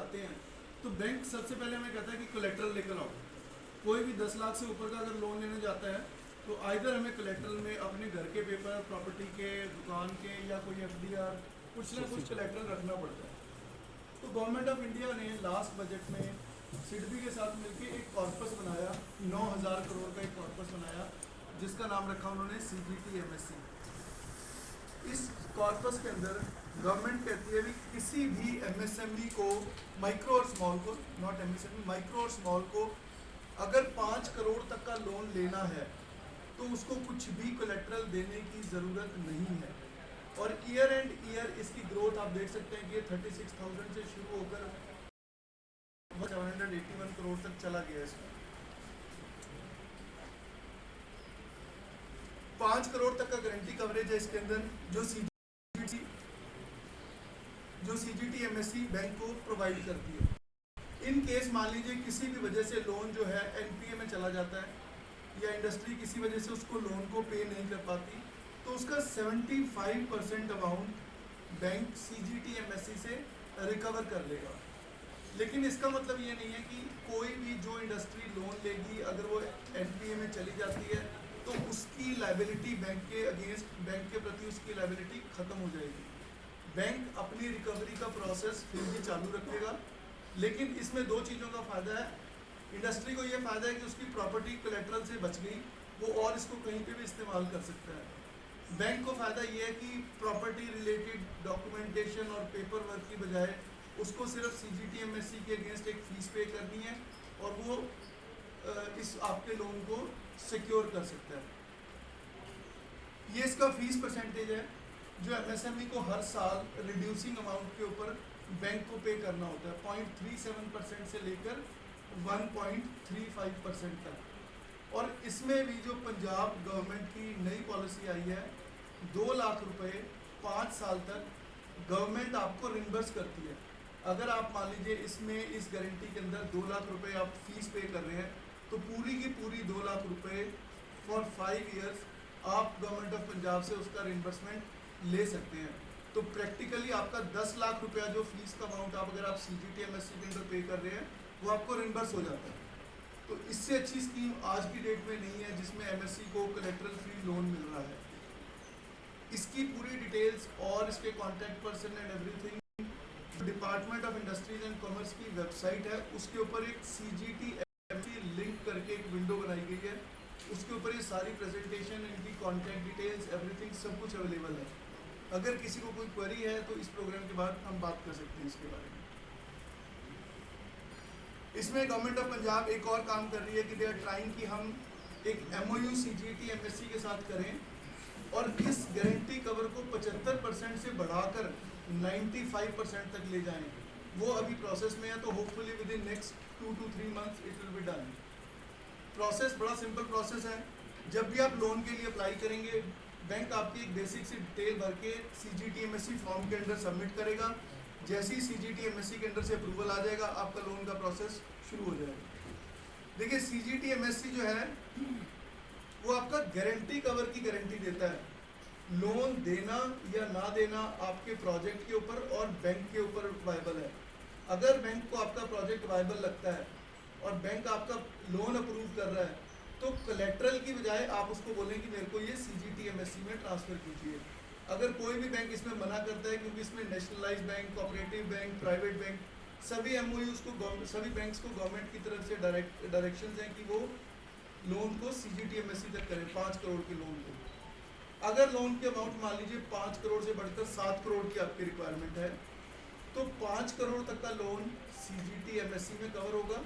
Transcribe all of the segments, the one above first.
जाते हैं तो बैंक सबसे पहले हमें कहता है कि कोलेट्रल लेकर आओ। कोई भी 10 लाख से ऊपर का अगर लोन लेने जाता है तो आइदर हमें कोलेट्रल में अपने घर के पेपर, प्रॉपर्टी के, दुकान के या कोई एफडीआर कुछ ना कुछ कोलेट्रल रखना पड़ता है। तो गवर्नमेंट ऑफ इंडिया ने लास्ट बजट में सिडबी के साथ मिलकर एक कॉर्पस बनाया, 9,000 करोड़ का एक कॉर्पस बनाया जिसका नाम रखा उन्होंने CGT-MSE। इस कॉर्पस के अंदर गवर्नमेंट कहती है भी किसी भी MSME को, माइक्रो और स्मॉल को, नॉट MSME, माइक्रो और स्मॉल को अगर 5 करोड़ तक का लोन लेना है तो उसको कुछ भी कोलेट्रल देने की ज़रूरत नहीं है। और ईयर एंड ईयर इसकी ग्रोथ आप देख सकते हैं कि 36,000 से शुरू होकर 781 करोड़ तक चला गया इसमें। 5 करोड़ तक का गारंटी कवरेज है इसके अंदर जो CGT-MSE बैंक को प्रोवाइड करती है। इन केस मान लीजिए किसी भी वजह से लोन जो है NPA में चला जाता है या इंडस्ट्री किसी वजह से उसको लोन को पे नहीं कर पाती तो उसका 75% अमाउंट बैंक CGT-MSE से रिकवर कर लेगा। लेकिन इसका मतलब ये नहीं है कि कोई भी जो इंडस्ट्री लोन लेगी अगर वो NPA में चली जाती है तो उसकी लायबिलिटी बैंक के अगेंस्ट, बैंक के प्रति उसकी लायबिलिटी खत्म हो जाएगी। बैंक अपनी रिकवरी का प्रोसेस फिर भी चालू रखेगा। लेकिन इसमें दो चीज़ों का फ़ायदा है। इंडस्ट्री को ये फ़ायदा है कि उसकी प्रॉपर्टी कोलेट्रल से बच गई, वो और इसको कहीं पे भी इस्तेमाल कर सकता है। बैंक को फ़ायदा ये है कि प्रॉपर्टी रिलेटेड डॉक्यूमेंटेशन और पेपर वर्क की बजाय उसको सिर्फ CGT-MSE के अगेंस्ट एक फ़ीस पे करनी है और वो इस आपके लोन को सिक्योर कर सकता है। ये इसका फीस परसेंटेज है जो MSME को हर साल रिड्यूसिंग अमाउंट के ऊपर बैंक को पे करना होता है, 0.37% से लेकर 1.35% तक। और इसमें भी जो पंजाब गवर्नमेंट की नई पॉलिसी आई है, 2 लाख रुपए 5 साल तक गवर्नमेंट आपको रिम्बर्स करती है। अगर आप मान लीजिए इसमें इस गारंटी के अंदर 2 लाख रुपए आप फीस पे कर रहे हैं तो पूरी की पूरी 2 लाख रुपए फॉर 5 ईयर्स आप गवर्नमेंट ऑफ पंजाब से उसका रिम्बर्समेंट ले सकते हैं। तो प्रैक्टिकली आपका 10 लाख रुपया जो फीस का अमाउंट आप अगर आप CGT-MSE के अंदर पे कर रहे हैं वो आपको रिम्बर्स हो जाता है। तो इससे अच्छी स्कीम आज की डेट में नहीं है जिसमें MSE को कोलेट्रल फ्री लोन मिल रहा है। इसकी पूरी डिटेल्स और इसके contact person and everything department of industries and commerce की वेबसाइट है, उसके ऊपर एक CGT-MSE लिंक करके एक विंडो बनाई गई है, उसके ऊपर ये सारी प्रेजेंटेशन, इनकी कॉन्टैक्ट डिटेल्स, एवरीथिंग सब कुछ अवेलेबल है। अगर किसी को कोई क्वेरी है तो इस प्रोग्राम के बाद हम बात कर सकते हैं इसके बारे में। इसमें गवर्नमेंट ऑफ पंजाब एक और काम कर रही है कि दे आर ट्राइंग कि हम एक MOU CGT-MSE के साथ करें और इस गारंटी कवर को 75% से बढ़ाकर 95% तक ले जाएं। वो अभी प्रोसेस में है, तो hopefully with in next 2 to 3 months it will be done. Process बड़ा सिंपल प्रोसेस है। जब भी आप लोन के लिए अप्लाई करेंगे, बैंक आपकी एक बेसिक सी डिटेल भर के CGT-MSE फॉर्म के अंदर सबमिट करेगा। जैसे ही CGT-MSE के अंदर से अप्रूवल आ जाएगा, आपका लोन का प्रोसेस शुरू हो जाएगा। देखिए CGT-MSE जो है वो आपका गारंटी कवर की गारंटी देता है। लोन देना या ना देना आपके प्रोजेक्ट के ऊपर और बैंक के ऊपर वायबल है। अगर बैंक को आपका प्रोजेक्ट वायबल लगता है और बैंक आपका लोन अप्रूव कर रहा है तो कोलेट्रल की बजाय आप उसको बोलें कि मेरे को ये CGT-MSE में ट्रांसफ़र कीजिए। अगर कोई भी बैंक इसमें मना करता है, क्योंकि इसमें nationalise bank, cooperative bank, private bank, सभी MOUs को, सभी बैंक्स को गवर्नमेंट की तरफ से डायरेक्शंस हैं कि वो लोन को CGT-MSE तक करें, 5 करोड़ के लोन को। अगर लोन की अमाउंट मान लीजिए 5 करोड़ से बढ़कर 7 करोड़ की आपकी रिक्वायरमेंट है तो 5 करोड़ तक का लोन CGT-MSE में कवर होगा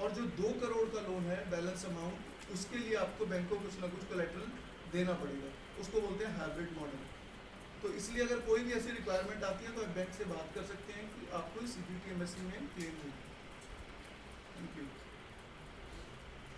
और जो 2 करोड़ का लोन है बैलेंस अमाउंट, उसके लिए आपको बैंक को कुछ ना कुछ कोलेट्रल देना पड़ेगा। उसको बोलते हैं हाइब्रिड मॉडल। तो इसलिए अगर कोई भी ऐसी रिक्वायरमेंट आती है तो आप बैंक से बात कर सकते हैं कि आपको CGT-MSE में क्लेम हो। Thank you.